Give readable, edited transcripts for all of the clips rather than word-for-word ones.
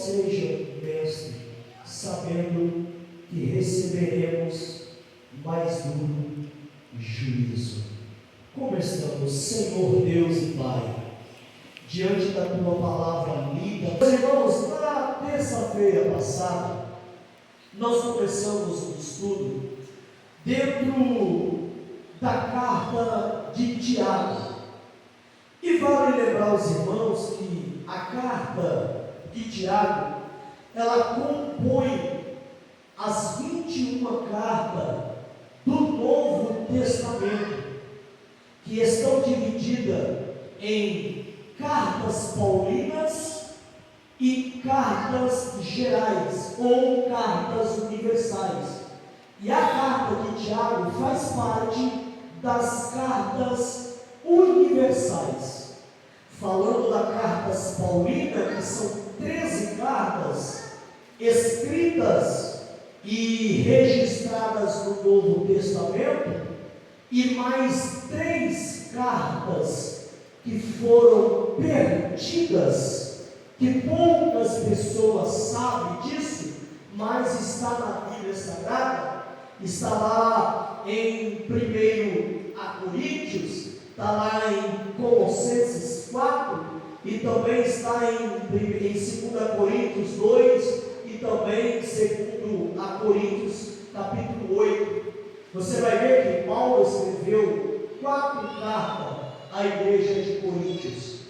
seja, mestre, sabendo que receberemos mais duro juízo. Como estamos, Senhor Deus e Pai, diante da Tua palavra lida? Meus irmãos, na terça-feira passada, nós começamos um estudo dentro da carta de Tiago. E vale lembrar aos irmãos que a carta de Tiago, ela compõe as 21 cartas do Novo Testamento, que estão divididas em cartas paulinas e cartas gerais, ou cartas universais. E a carta de Tiago faz parte das cartas universais. Falando das cartas paulinas, que são 13 cartas escritas e registradas no Novo Testamento, e mais 3 cartas que foram perdidas, que poucas pessoas sabem disso, mas está na Bíblia Sagrada, está lá em 1 Coríntios, está lá em Colossenses 4, e também está em 2 Coríntios 2, e também em 2 Coríntios capítulo 8. Você vai ver que Paulo escreveu 4 cartas à igreja de Coríntios.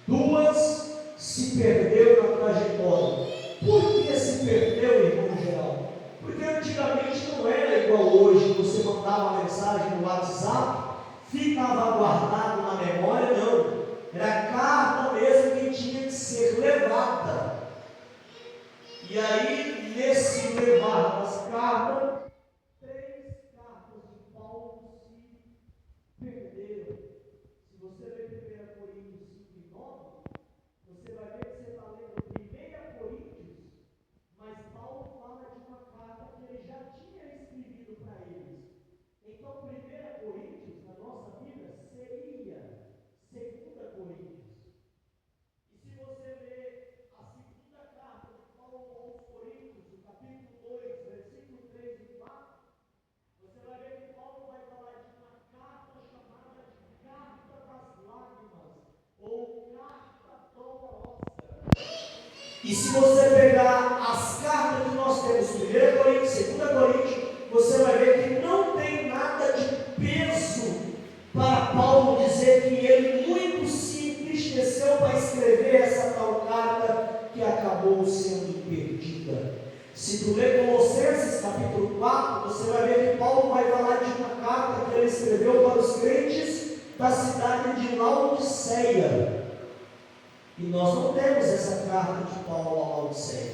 2 se perdeu na trajetória. Por que se perdeu, irmão geral? Porque antigamente não era igual hoje, você mandava uma mensagem no WhatsApp, ficava guardado na memória, não. Era carta mesmo que tinha que ser levada. E aí, nesse levar das cartas, 3 cartas de Paulo se perderam. Se você ler 1 Coríntios 5 e 9, você vai ver que você está lendo 1 Coríntios, mas Paulo fala de uma carta que ele já tinha escrevido para eles. Então, 1 Coríntios, na nossa Bíblia, seria 2 Coríntios. E se você ler a segunda carta de Paulo aos Coríntios, no capítulo 2, versículo 3 e 4, você vai ver que Paulo vai falar de uma carta chamada de Carta das Lágrimas, ou Carta Dolorosa. E se você pegar as cartas que nós temos, 1 Coríntios, 2 Coríntios, você vai ver que não tem nada de peso para Paulo dizer que ele muito se entristeceu para escrever essa tal carta que acabou sendo perdida. Se tu ler Colossenses capítulo 4, você vai ver que Paulo vai falar de uma carta que ele escreveu para os crentes da cidade de Laodiceia. E nós não temos essa carta de Paulo a Laodiceia.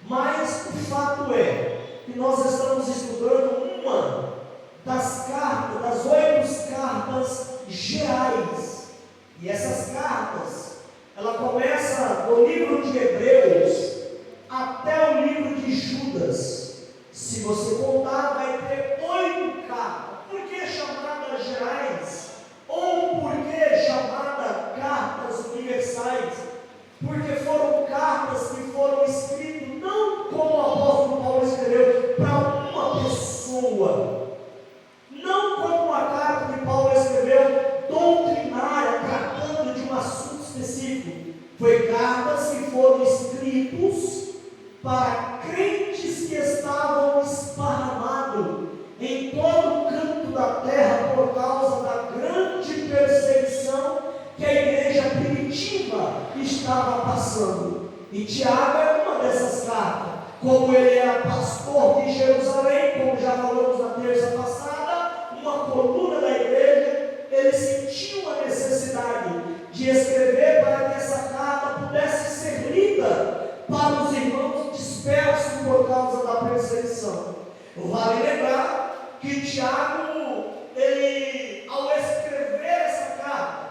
Mas o fato é que nós estamos estudando uma das cartas, das 8 cartas gerais. E essas cartas, ela começa do livro de Hebreus até o livro de Judas. Se você contar, vai ter 8 cartas. Por que chamadas gerais? Ou por que chamadas cartas universais? Porque foram cartas que foram escritas não como o apóstolo Paulo escreveu para uma pessoa, não como uma carta que Paulo escreveu doutrinária, tratando de um assunto específico. Foi cartas que foram escritas para crentes que estavam esparramados em todo o canto da terra por causa da grande perseguição que a igreja primitiva estava passando. E Tiago é uma dessas cartas. Como ele era pastor de Jerusalém, como já falamos na terça passada, uma coluna da igreja, ele sentiu a necessidade de escrever para que essa carta pudesse ser lida para os irmãos dispersos por causa da perseguição. Vale lembrar que Tiago, ele, ao escrever essa carta,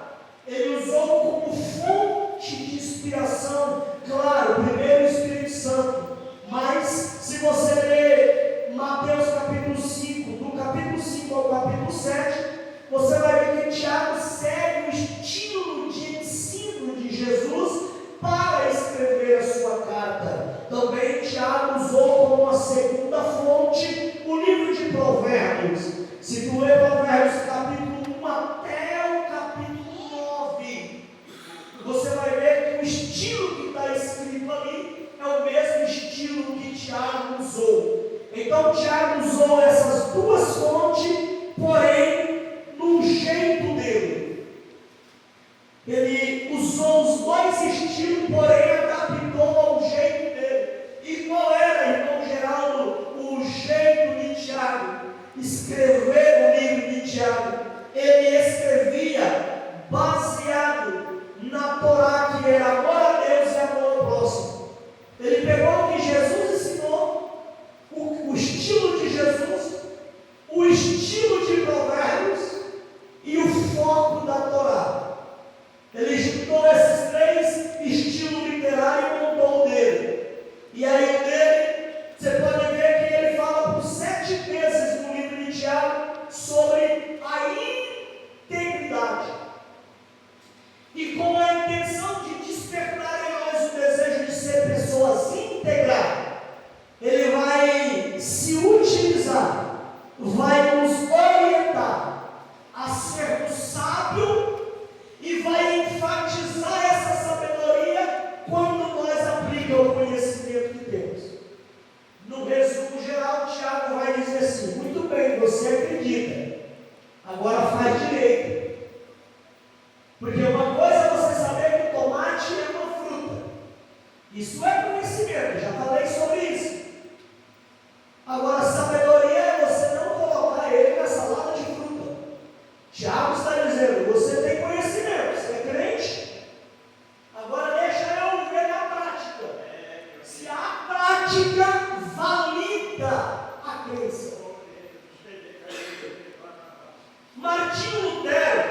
ele usou como fonte de inspiração, claro, primeiro o Espírito Santo. Mas se você ler Mateus capítulo 5, do capítulo 5 ao capítulo 7, você vai ver que Tiago segue o estilo de ensino de Jesus para escrever a sua carta. Tiago usou como uma segunda fonte o livro de Provérbios. Se tu ler Provérbios capítulo 1 até o capítulo 9, você vai ver que o estilo que está escrito ali é o mesmo estilo que Tiago usou. Então Tiago usou essas duas fontes, porém no jeito dele. Ele usou os dois estilos, porém adaptou ao jeito dele. E qual era, irmão Geraldo, o jeito de Tiago escrever o livro de Tiago? Ele escrevia baseado na Torá, que era amor a Deus e amor ao próximo. Ele pegou o que Jesus ensinou, o estilo de Jesus, o estilo de Provérbios e o foco da Torá. Ele juntou esses três estilos literários e montou o dele. E aí o dele, você pode ver que ele fala por 7 vezes no livro de Tiago sobre a integridade. E com a intenção de despertar em nós o desejo de ser pessoas íntegras, ele vai se utilizar, vai nos orientar a sermos sábios e vai enfatizar essa sabedoria quando nós aplicamos o conhecimento que temos. No resumo geral, Tiago vai dizer assim: muito bem, você acredita, agora faz direito. Porque uma coisa é você saber que o tomate é uma fruta, isso é conhecimento, já falei sobre isso. Agora, sabedoria é você não colocar ele na salada de fruta. Tiago está dizendo: você tem conhecimento, você é crente, agora deixa eu ver na prática, se a prática valida a crença. Martinho Lutero,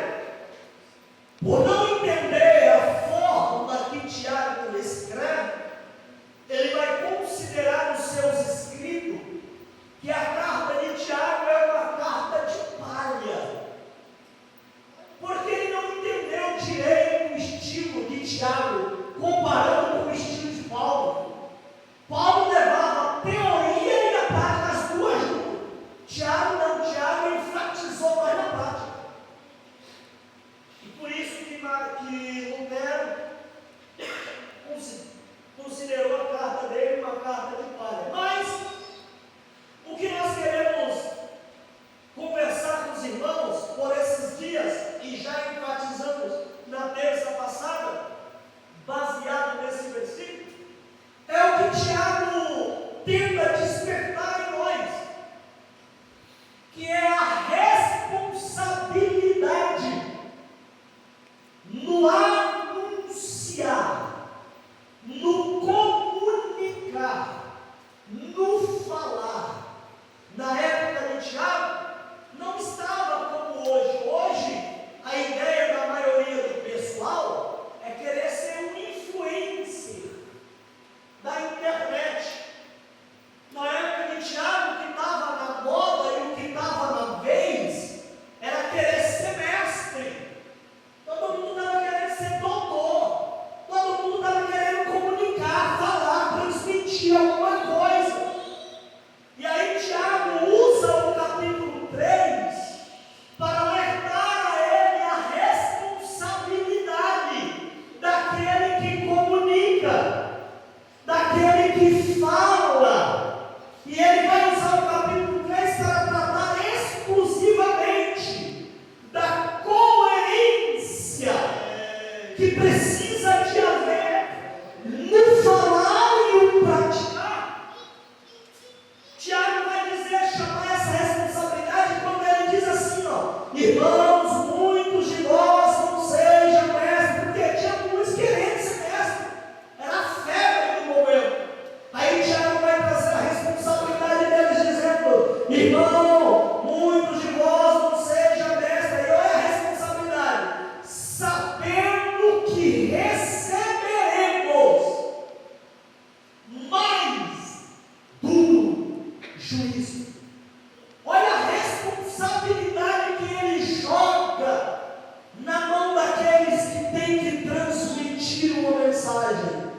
por não entender a forma que Tiago escreve, ele vai considerar nos seus escritos que a carta de Tiago é uma carta de palha, porque ele não entendeu direito o estilo de Tiago, comparando com o estilo de Paulo. Paulo levava a teoria e a prática, as duas juntas. Tiago não, Tiago enfatizou mais na prática. E por isso que Lutero considerou a carta dele uma carta de palha. Mas o que nós queremos conversar com os irmãos por esses dias, e já enfatizamos na terça passada, baseado nesse versículo, é o que Tiago tenta despertar em nós, que é a responsabilidade no anunciar, no comunicar, no falar. Na época de Tiago, não estava como hoje. Hoje, a ideia da maioria do pessoal é querer ser um influencer da internet. Na época de Tiago, o que estava na moda e o que estava na vez era querer ser mestre. Todo mundo estava querendo ser doutor. Todo mundo estava querendo comunicar, falar, transmitir alguma coisa. E aí Tiago usa o capítulo 3 para alertar a ele a responsabilidade daquele que comunica, daquele que fala. E ele vai usar o capítulo 3 para tratar exclusivamente da coerência que precisa de haver no falar e no praticar. Tiago vai dizer, chamar essa responsabilidade quando ele diz assim, irmãos, muitos de nós não sejam mestres, porque tinha muitos querendo ser mestre, era a febre do momento. Aí Tiago vai trazer a responsabilidade deles dizendo, irmão, muitos de vós não sejam mestres. E olha a responsabilidade, sabendo que receberemos mais duro juízo. Olha a responsabilidade que ele joga na mão daqueles que têm que transmitir uma mensagem.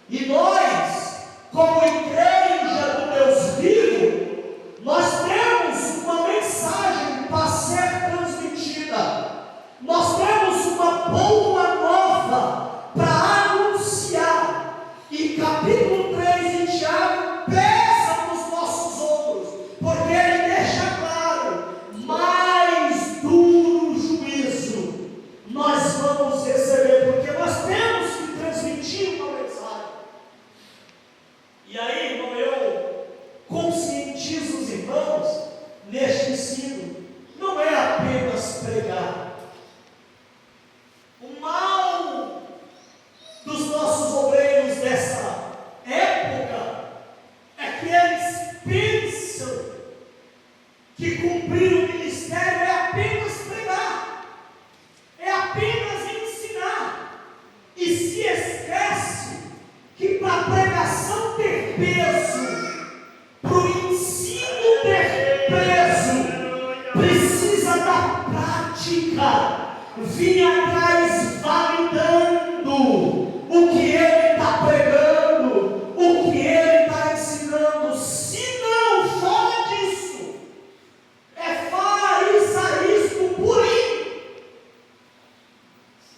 E nós, como igreja, neste ensino não é apenas pregar. O mal dos nossos obreiros dessa época é que eles pensam que cumprir o ministério é apenas pregar, é apenas ensinar, e se esquece que para a pregação ter peso, para o ensino ter peso, precisa da prática, vir atrás validando o que ele está pregando, o que ele está ensinando. Se não, fora disso, é farisaísmo purinho.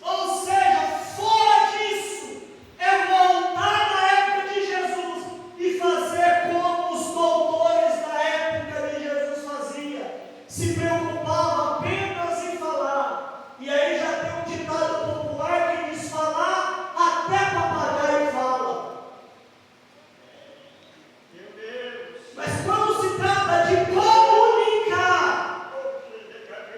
Ou seja, fora disso, é voltar na época de Jesus e fazer como os doutores da época de Jesus faziam. Se preocupava apenas em falar. E aí já tem um ditado popular que diz: falar até papagaio fala. Meu Deus. Mas quando se trata de comunicar,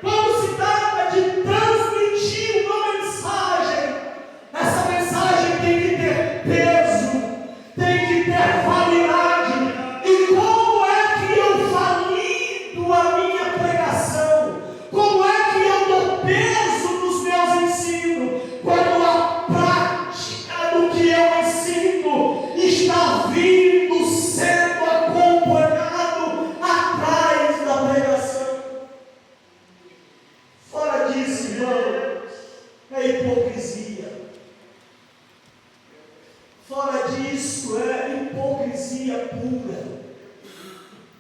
quando se trata de transmitir uma mensagem, essa mensagem tem que ter peso, tem que ter validade. E como é que eu valido a minha pregação? Como é que eu dou peso nos meus ensinos? Quando a prática do que eu ensino está vindo, sendo acompanhado atrás da pregação. Fora disso, irmãos, é hipocrisia. Fora disso, é hipocrisia pura.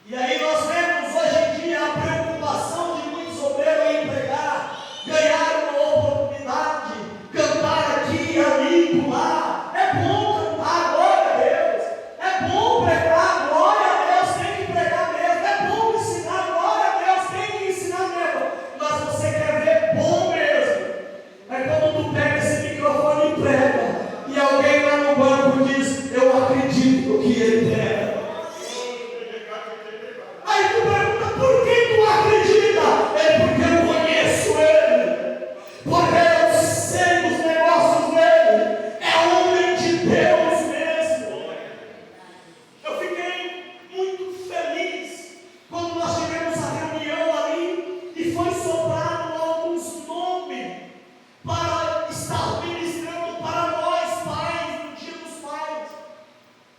E aí nós vemos hoje em dia a preocupação de muitos obreiros em pregar, ganhar uma oportunidade, cantar aqui, ali, lá. É bom cantar, glória a Deus. É bom pregar, glória a Deus, tem que pregar mesmo. É bom ensinar, glória a Deus, tem que ensinar mesmo. Mas você quer ver bom mesmo? É quando tu pega esse microfone e prega, e alguém lá no banco diz: eu acredito no que ele prega. Aí tu pergunta: por que tu acredita? É porque eu conheço ele, porque eu sei os negócios dele, é homem de Deus mesmo. Eu fiquei muito feliz quando nós tivemos a reunião ali e foi soprado alguns nomes para estar ministrando para nós pais, no dia dos pais.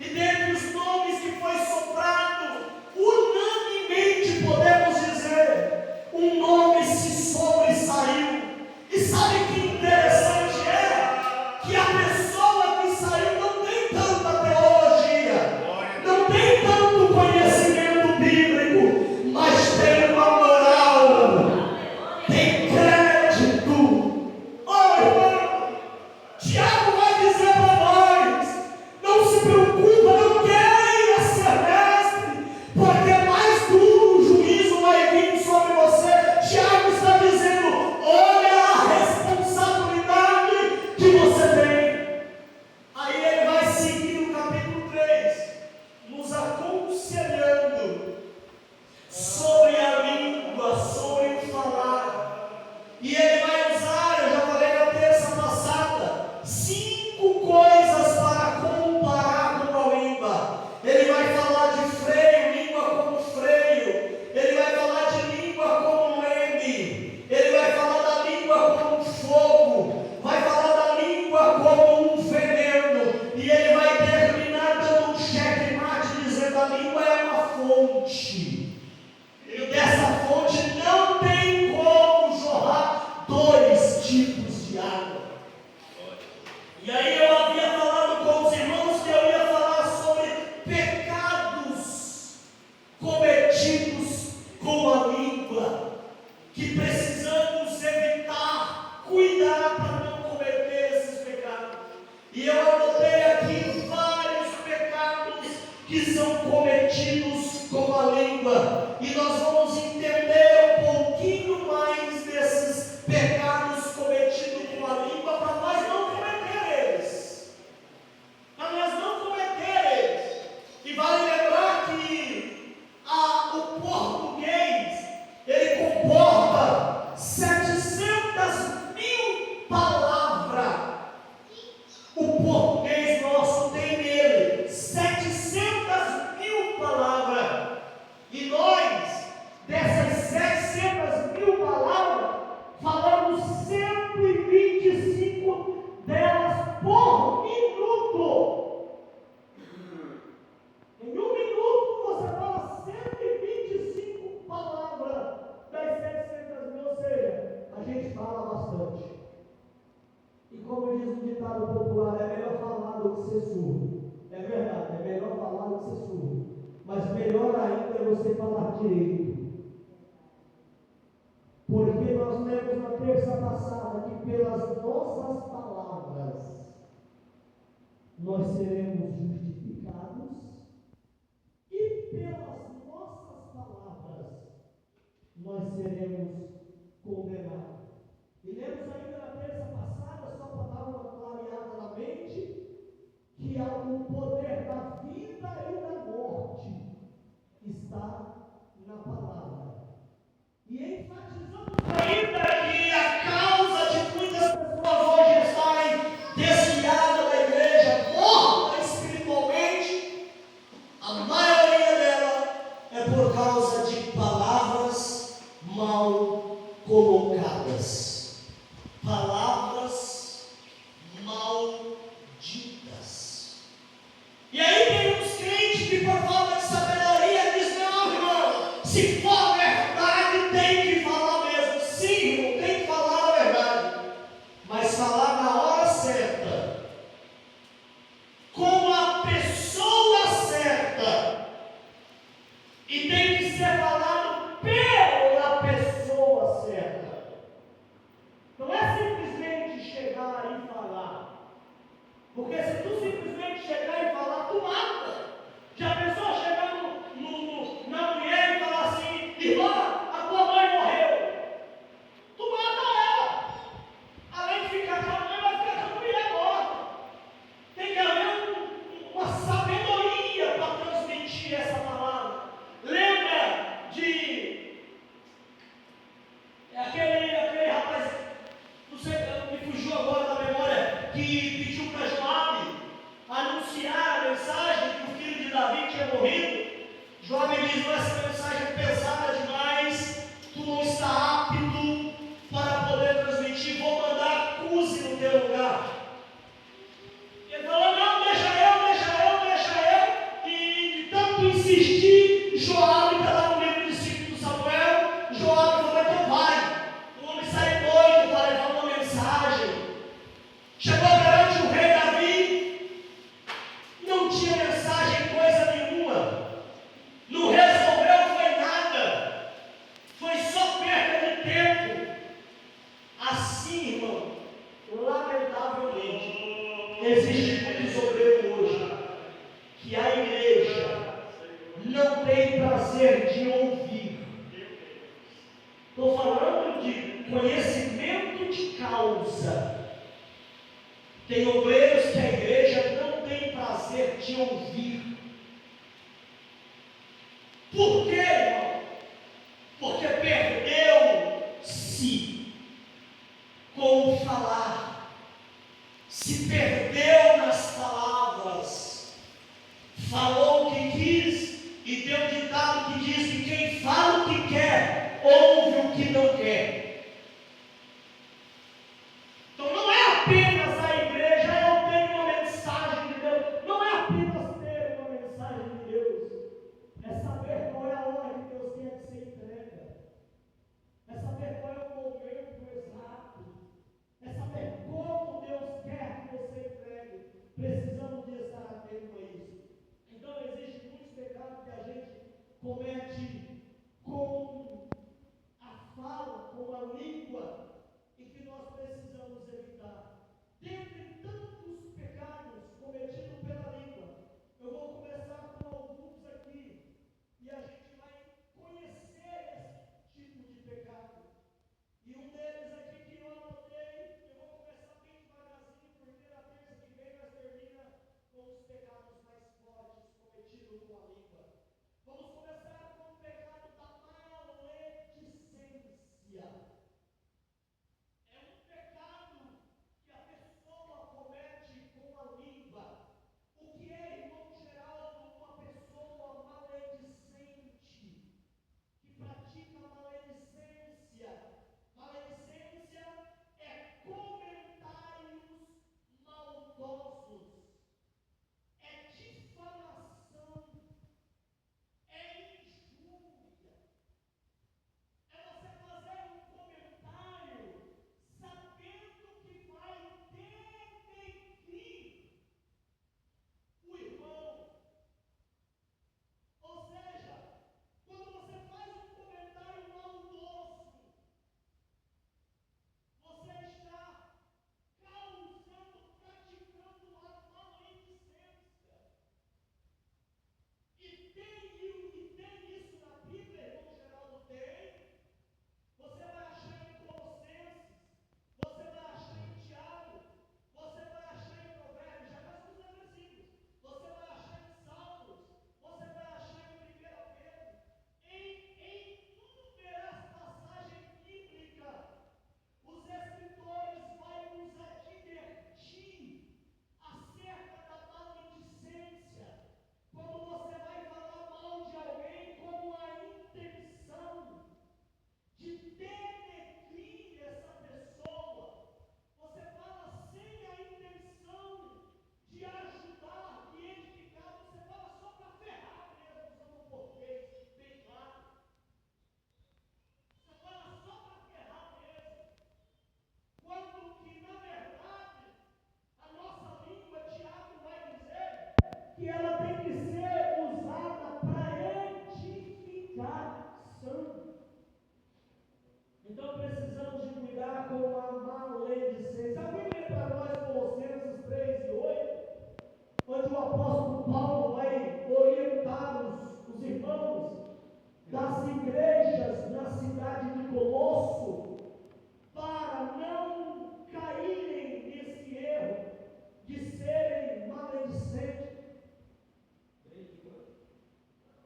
E dentre os nomes que foi soprado, unanimemente podemos dizer, um nome se sobressaiu. E sabe que interessante é? Que a pessoa que saiu não tem tanta teologia, não tem tanto conhecimento bíblico, mas tem uma moral, tem crédito. Oh, irmão, Tiago vai dizer para nós: não se preocupa, não queira ser mestre, porque mais duro juízo vai vir sobre você. Tiago está dizendo: olha a responsabilidade que você tem. Aí ele vai seguir no capítulo 3, nos aconselhando sobre a língua, sobre o falar. E ele vai usar, eu já falei na terça passada, 5 coisas para comparar com a língua. Ele vai falar de freio, língua como freio. Ele vai falar de língua como leme. Ele vai falar da língua como fogo. Vai falar da língua como um veneno. E ele vai terminar dando um checkmate, dizendo: a língua é uma fonte. E dessa fonte não tem como jorrar 2 tipos de água. E aí eu havia falado com os irmãos que eu ia falar sobre pecados cometidos com a língua, que precisamos evitar, cuidar para não cometer esses pecados. E eu anotei aqui vários pecados que são cometidos com a língua, e nós vamos entender um pouquinho mais desses pecados cometidos com a língua, para nós não cometer eles. Para nós não cometer eles. E vale lembrar que o português ditado popular: é melhor falar do que ser surdo. É verdade, é melhor falar do que ser surdo. Mas melhor ainda é você falar direito. Porque nós lemos na terça passada que pelas nossas palavras nós seremos justificados e pelas nossas palavras nós seremos condenados. E lemos ainda na terça passada, só para dar uma clareada na mente, que o poder da vida e da morte está na palavra. E enfatizamos ainda que a causa de muitas pessoas hoje estarem desviadas da igreja, morta espiritualmente, a maioria dela é por causa de palavras mal colocadas, palavras mal ditas. E aí tem uns crentes que, por falta de sabedoria, dizem: não, irmão, se for verdade, tem que falar mesmo. Sim, irmão, tem que falar a verdade, mas falar na hora certa, com a pessoa certa, e tem que ser falado pela pessoa certa. Não é simplesmente chegar e falar, porque se tu simplesmente chegar e falar, tu mata. Já pensou chegar na mulher e falar assim: irmã, a tua mãe morreu? Tu mata ela. Além de ficar com a mãe, vai ficar com a mulher morta. Tem que haver uma sabedoria para transmitir essa palavra. Lembra de aquele rapaz, não sei, me fugiu agora da memória, que pediu para Joabe anunciar a mensagem que o filho de Davi tinha morrido. Joabe diz: essa mensagem é pesada demais, tu não está apto para poder transmitir, vou mandar Cusi no teu lugar. Ele falou: não, deixa eu, e de tanto insistir, Joabe está lá no livro de 2 Samuel, Joabe falou: então vai. O homem sai doido para levar uma mensagem. Chegou perante o rei Davi, não tinha mensagem, coisa nenhuma, não resolveu, foi nada, foi só perda de tempo. Assim, irmão, lamentavelmente, existe muitos obreiros hoje que a igreja não tem prazer de ouvir. Estou falando de conhecimento de causa. Tem obreiros que a igreja não tem prazer de ouvir. Por quê, irmão? Porque perdeu-se com o falar, se perdeu nas palavras, falou o que quis, e tem um ditado que diz que quem fala o que quer, ouve o que não quer. Então não é apenas a igreja, eu tenho uma mensagem de Deus, não é apenas ter uma mensagem de Deus, é saber qual é a hora que Deus quer que você entrega, é saber qual é o momento exato, é saber como Deus quer que você entregue. Precisamos de estar atento a isso. Então existem muitos pecados que a gente comete com a fala, com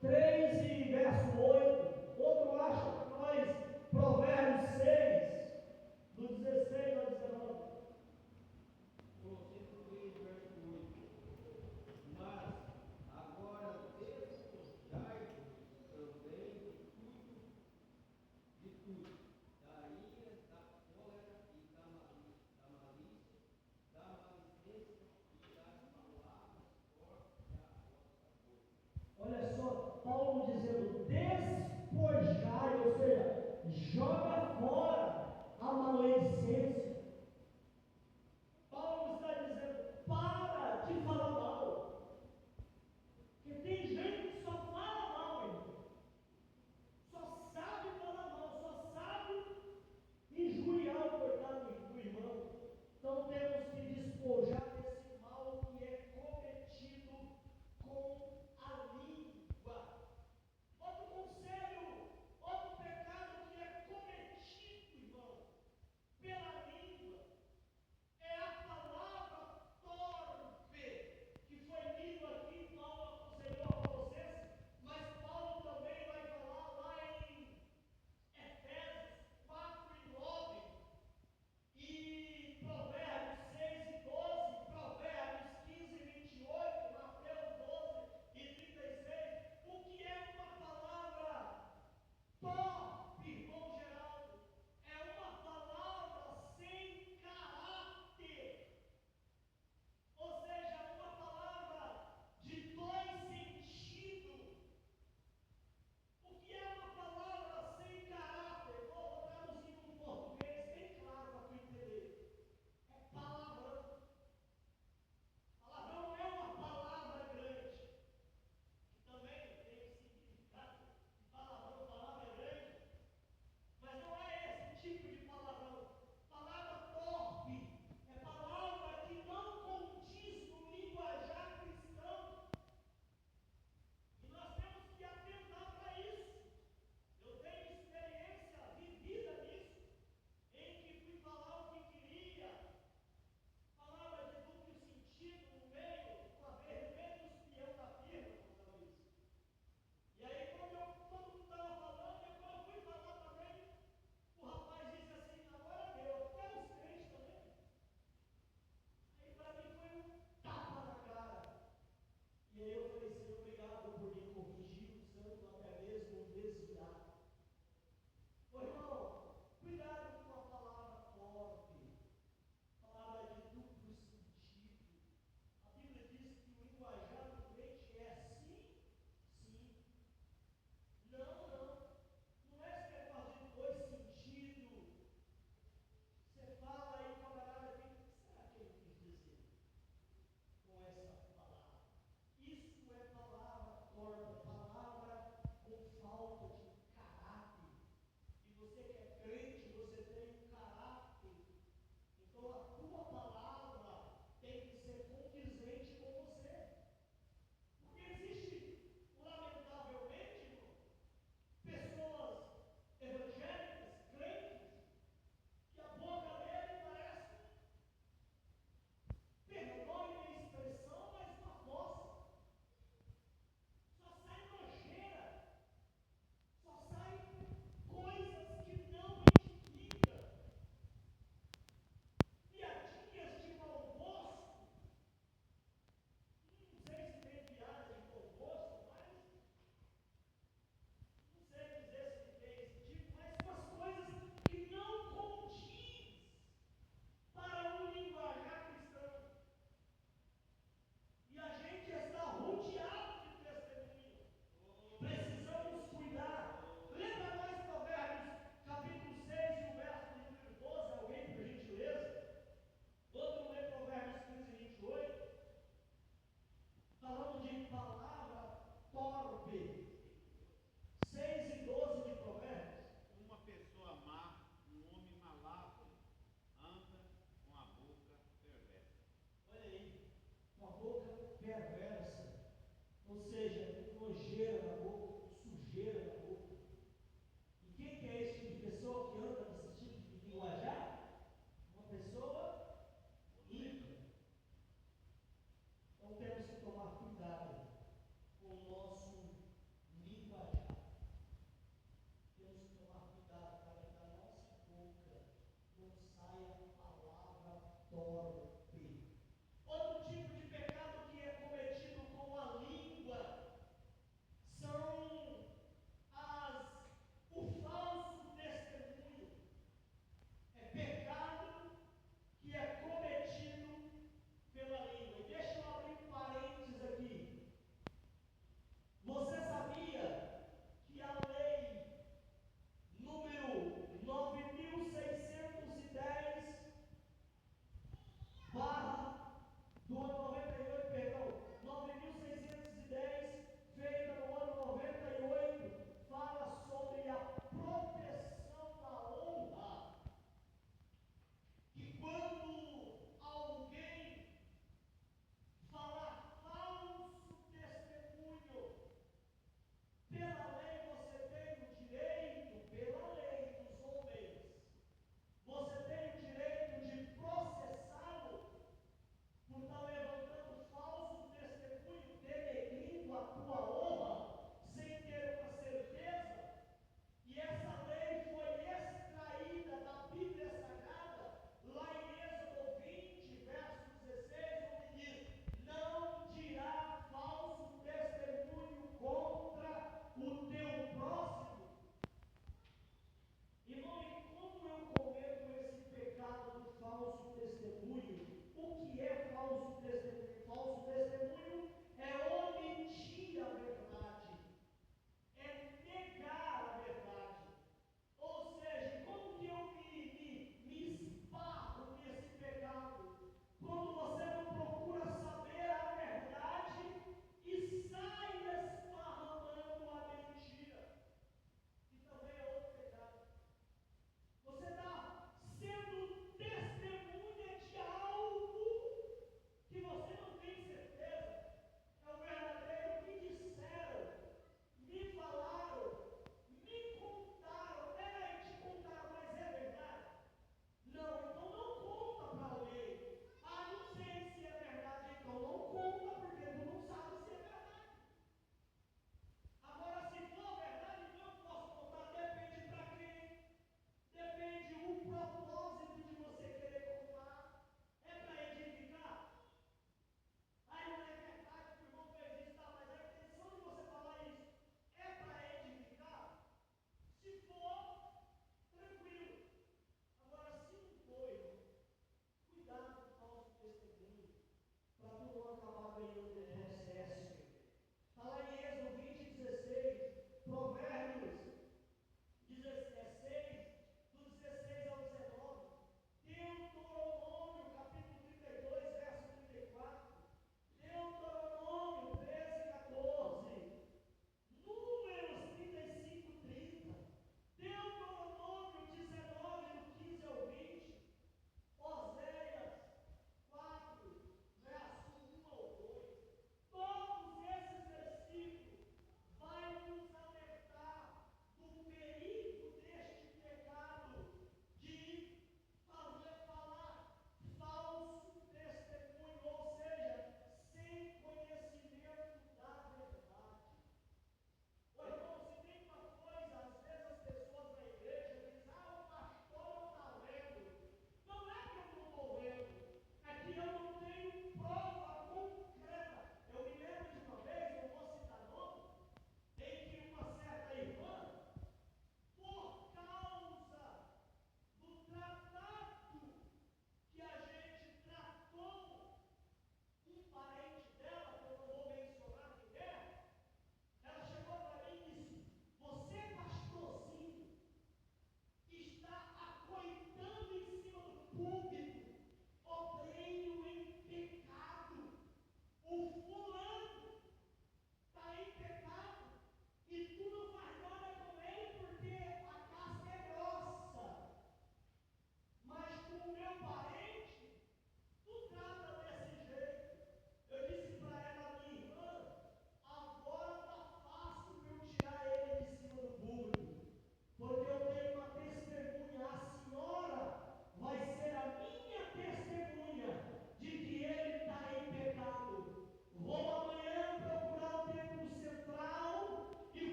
3 e verso 8, outro acha para nós Provérbios 6, do 16 ao 19. Colossenses 3, verso 8. Mas agora despojai-vos também de tudo, da ira, da cólera e da malícia, da maledicência e das palavras fortes da vossa boca. Olha só, Paulo dizendo, despojai, ou seja, joga fora a maledicência. Paulo está dizendo, para de falar mal. Porque tem gente que só fala mal, irmão. Só sabe falar mal, só sabe injuriar o coitado do irmão. Então temos que despojar desse mal que é cometido com a língua. Outro conselho, outro pecado que é cometido, irmão, pela língua.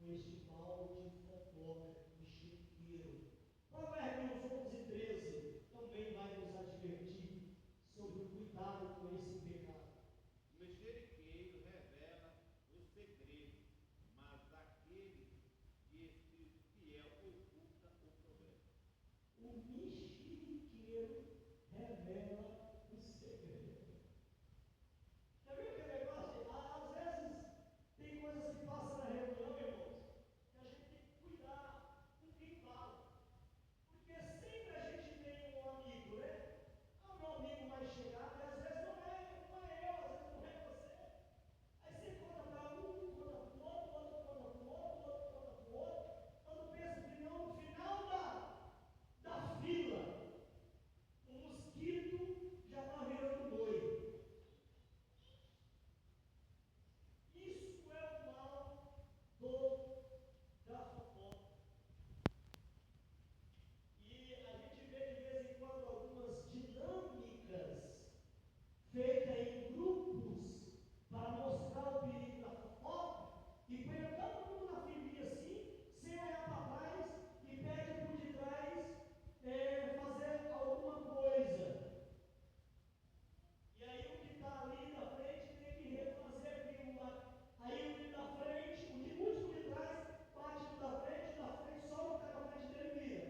com este mal de fofoca, de chiqueiro. Provérbios 11:13 também vai nos advertir sobre o cuidado com esse pecado. O mexeriqueiro revela o segredo, mas aquele de espírito fiel oculta o problema. O mexeriqueiro revela o segredo. Já viu aquele negócio? Às vezes tem coisas que passam na reunião, irmãos, que a gente tem que cuidar com quem fala. Porque sempre a gente tem um amigo, né? O meu amigo mais chegado, e às vezes não é eu, às vezes não é você. Aí você conta para um, conta para o outro, outro conta para o outro, outro conta para o outro. Quando pensa que não, no final da fila, o mosquito já está virando boi. Isso é o mal da fofoca. E a gente vê de vez em quando algumas dinâmicas feitas em grupos para mostrar o perigo da fofoca e põe todo mundo na filinha assim, sem olhar para trás e pede por detrás fazer alguma coisa. E aí o que está ali na frente tem que refazer aquilo lá. Aí o que está na frente, o último de trás, bate no da frente só o que está na frente dele vira.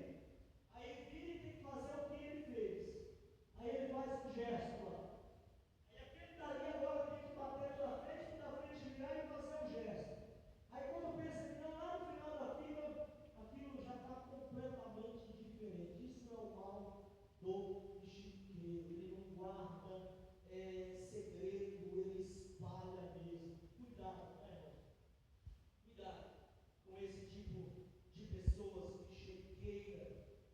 Aí vira e tem que fazer o que ele fez. Aí ele faz um gesto lá. Aí aquele dali agora tem que bater no da frente virar e fazer um gesto. Aí quando pensa que não, lá no final da fila, aquilo já está completamente diferente. Isso é o mal do chiqueiro. Ele não guarda segredo, ele espalha mesmo. Cuidado, né, irmão? Cuidado com esse tipo de pessoas que chequeira,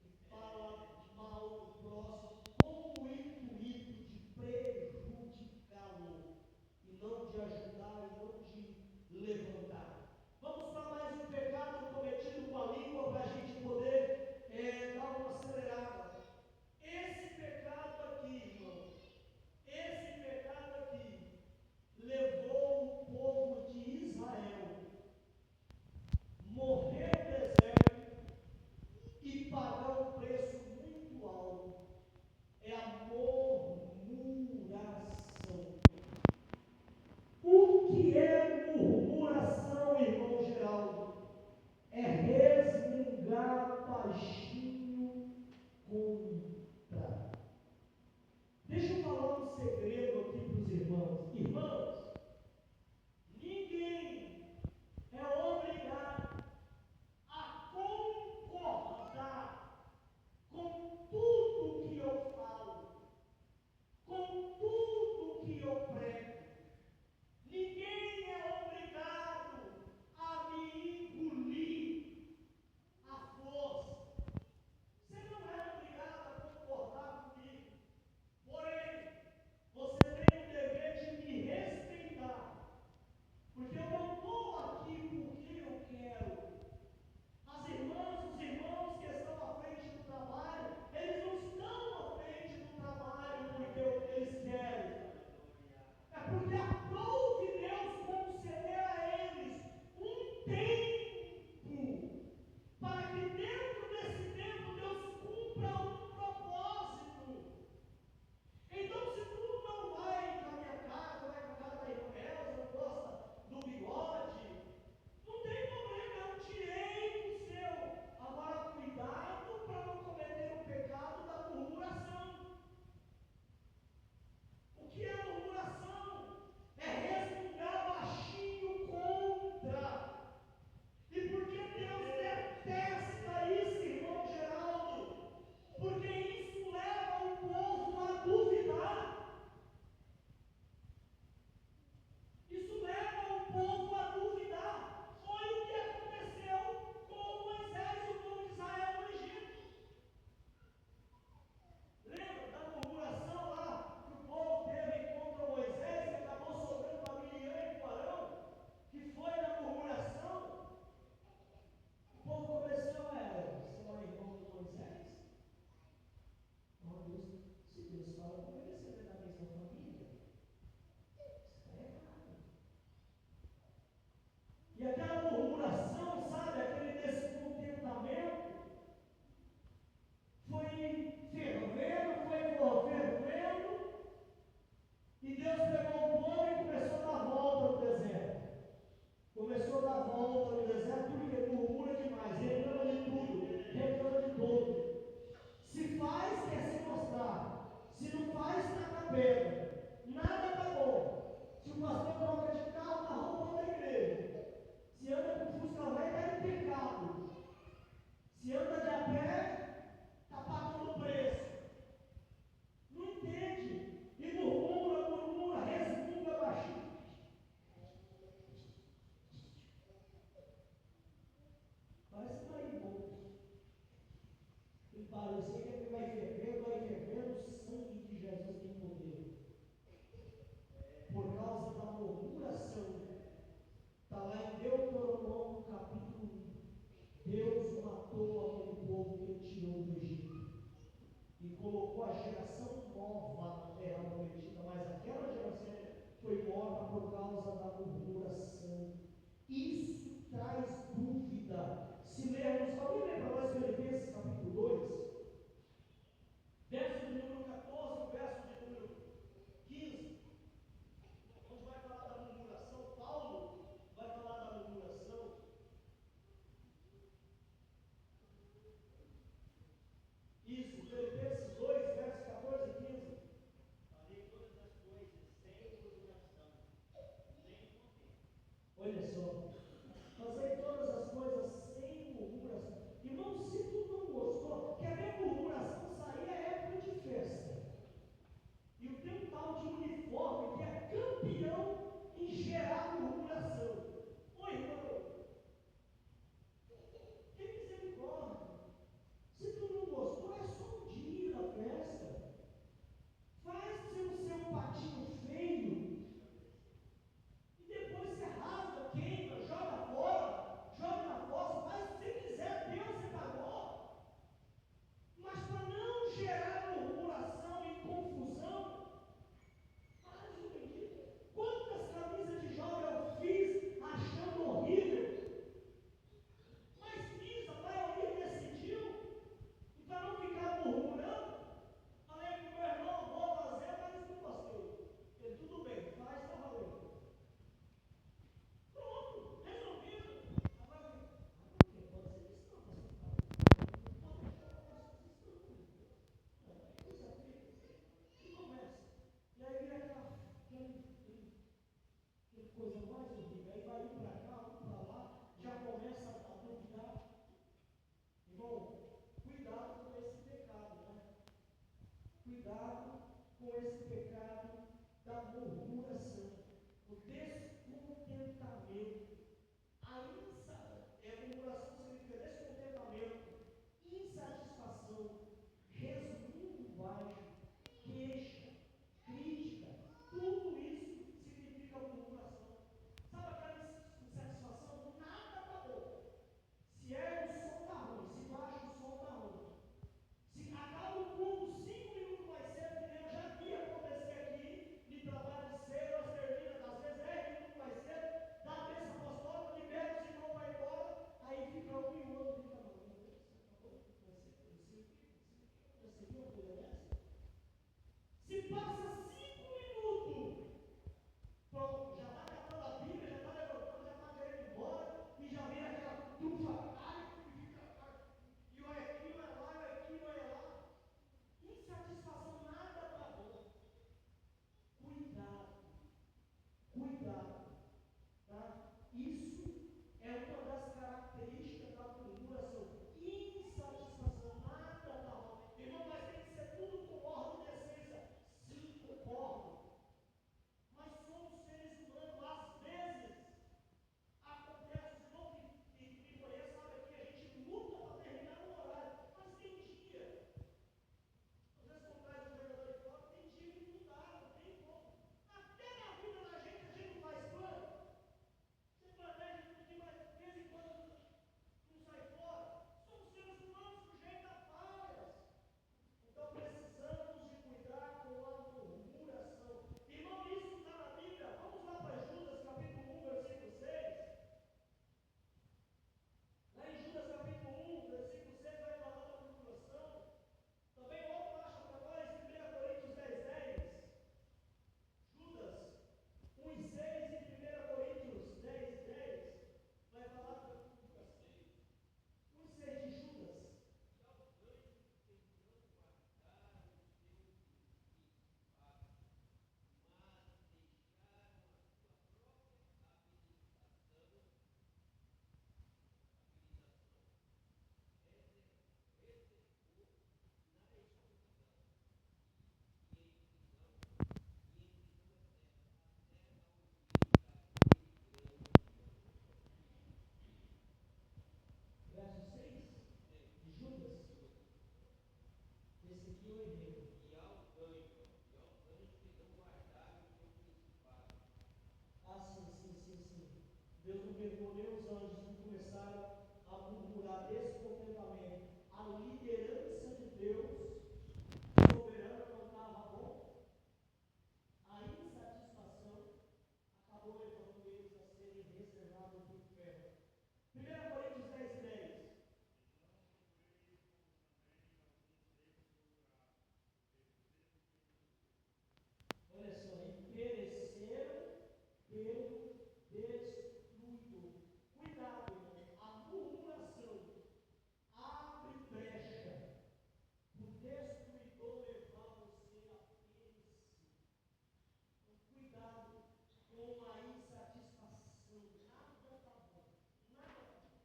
que fala mal do próximo com o intuito de prejudicá-lo e não de ajudar e não de levantar. Vamos para mais um pecado cometido com a língua para a gente poder dar uma acelerada. Esse pecado aqui, irmão, esse pecado aqui levou o povo de Israel morrer no deserto e pagar um preço muito alto. É a murmuração. O que é murmuração, irmão Geraldo? É resmungar baixinho contra. Deixa eu falar um segredo aqui para os irmãos. Irmãos, ninguém é obrigado a concordar com tudo que eu falo, com tudo que eu prego. Ninguém é obrigado a me engolir à força. ordenou os anjos que começaram a murmurar descontentamento. A liderança de Deus soberana não estava bom. A insatisfação acabou levando eles a serem reservados para o inferno. 1 Coríntios 10:10. Olha só, e pereceram pelo desfruto. Cuidado, irmão. A murmuração abre brecha o destruidor levar você a perecer. Então, cuidado com a insatisfação. Nada está bom. Nada está bom.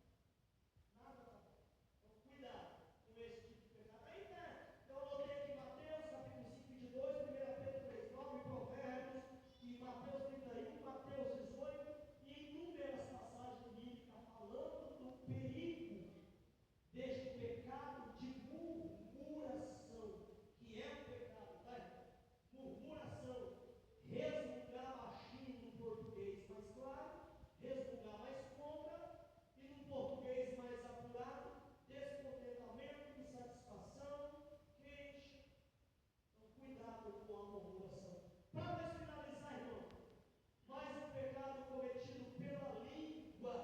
Nada está bom. Então, cuidado com esse tipo de pecado. Ainda, eu anotei aqui Mateus, capítulo 5, 22, 1 Pedro 3, 9, Provérbios, e Mateus 31, Mateus 18, e inúmeras passagens bíblicas falando do perigo deste pecado de murmuração, que é um pecado, tá, irmão? Murmuração, resmungar baixinho no português mais claro, resmungar mais contra, e no português mais apurado, descontentamento, insatisfação, queixa. Então, cuidado com a murmuração. Para nós finalizar, irmão, mais um pecado cometido pela língua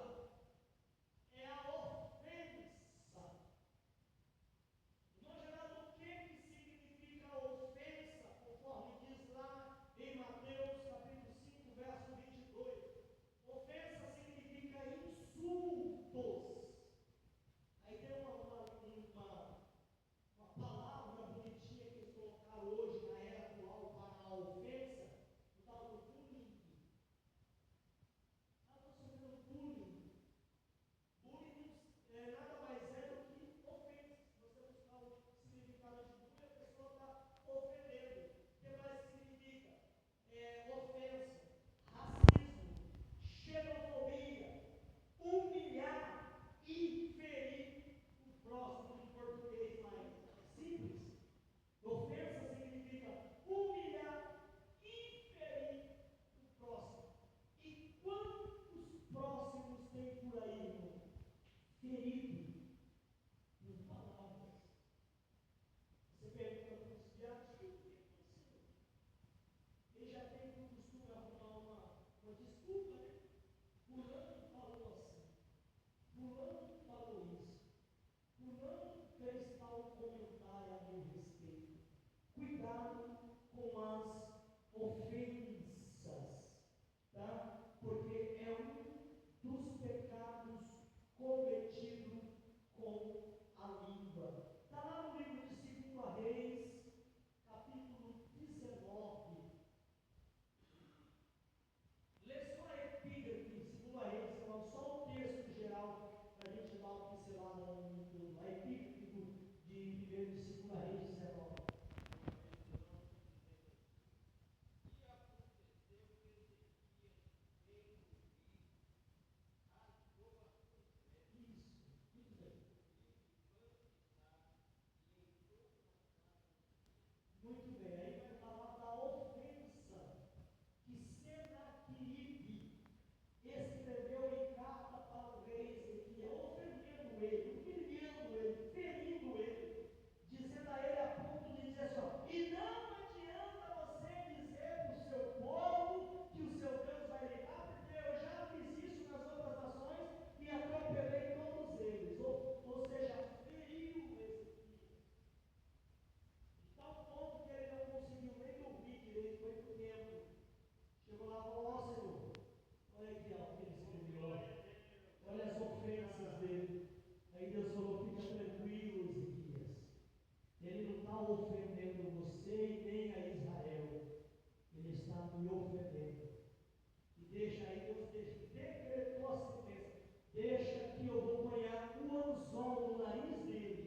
é a ofensa. Irmão Geraldo, o que significa ofensa? Conforme diz lá em Mateus capítulo 5, verso 22. Ofensa significa insultos. Aí tem uma palavra bonitinha que eles colocaram hoje na era atual para a ofensa, o tal do bullying. Estou sofrendo bullying. Bullying nada mais é do que ofensa. Se você buscar o significado de bullying, a pessoa está ofendendo. O que mais significa? Ofensa, racismo, xenofobia, humilhar e ferir o próximo, em português mais simples. Ofensa significa humilhar e ferir o próximo. E quantos próximos tem por aí, irmão? Ferido por palavras. Você pergunta para os diabos, o que aconteceu? Ele já tem por costume arrumar uma desculpa, né? Fulano falou assim, fulano falou isso, fulano fez tal comentário a meu respeito. Cuidado com as ofensas, tá? Porque é um dos pecados cometido com a língua. Está lá no livro de 2 Reis, capítulo 19. Lê só a epígrafe, 2 Reis 19, só o texto geral, para a gente dar uma pincelada no todo. A epígrafe de 2 Reis 19. Muito bem, aí vai falar da ofensa que Senaqueribe escreveu em carta para o rei Ezequiel, ofendendo ele, humilhando ele, ferindo ele, dizendo a ele a ponto de dizer só: e não adianta você dizer para o seu povo que o seu Deus vai livrar, porque eu já fiz isso nas outras nações e atropelei todos eles. Ou seja, feriu Ezequiel. De tal ponto que ele não conseguiu nem dormir direito, foi para o templo. Chegou lá e falou: ó Senhor, olha aqui ó, o que ele escreveu, olha as ofensas dele. Aí Deus falou: fica tranquilo, Ezequias. Ele não está ofendendo você e nem a Israel. Ele está me ofendendo. E deixa aí, Deus decretou a sentença. Deixa que eu vou banhar o anzol no nariz dele.